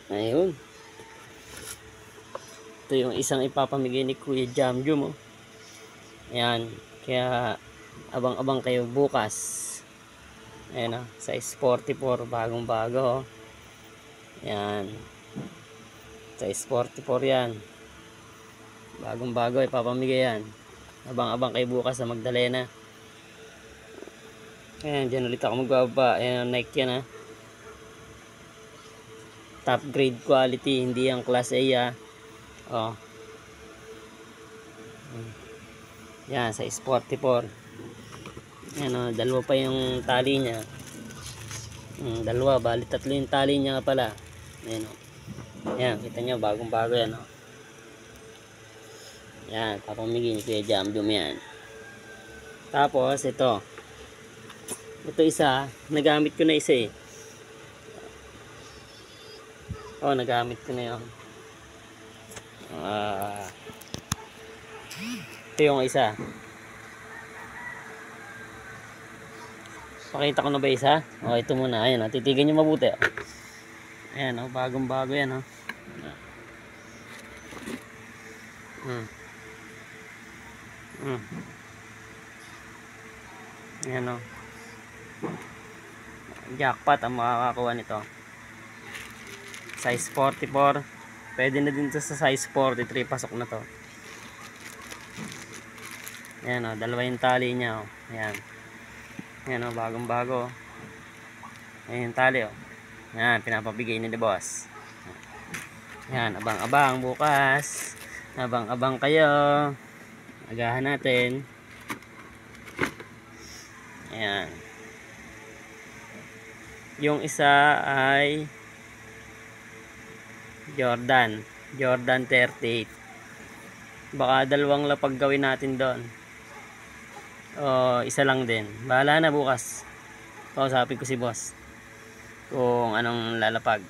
Ayun. Ito yung isang ipapamigay ni Kuya Jamjum, oh. Ayan. Kaya abang-abang kayo bukas. Ayan, oh, size 44, bagong bago, oh. Ayan. Size 44 yan. Bagong bago, ipapamigay yan. Abang-abang kayo bukas sa Magdalena. Ayan, dyan ulit ako magbaba. Ayan, Nike yan, ha. Top grade quality, hindi yung class A, ha. Oh. Yan, size 44. Yan, oh, dalawa pa yung tali niya. Dalawa, bali tatlo yung tali niya pala. Ayan, oh. Yan, kita nyo, bagong bago yan, oh. Yan, papamigay ni Kuya Jamjum yan. Tapos, ito. Ito isa, nagamit ko na isa, eh. Oh, nagamit ko na yun. Ito yung isa. Pakita ko na ba isa? Oh, ito muna. Ayan, oh, titigan nyo mabuti, oh. Ayan, oh, bagong bago yan, oh. Ayan, oh. Jackpot ang makakakuha nito. Size 44. Pwede na din to sa size 43. Pasok na to. Ayan, oh, dalawa yung tali niya, oh. Ayan. Ayan, oh, bagong bago. Ayan yung tali, oh. Ayan, pinapabigay ni the boss. Ayan, abang-abang bukas. Abang-abang kayo. Agahan natin. Ayan. Yung isa ay Jordan 38. Baka dalawang lapag gawin natin doon. O isa lang din. Bahala na bukas. Kausapin ko si boss kung anong lalapag.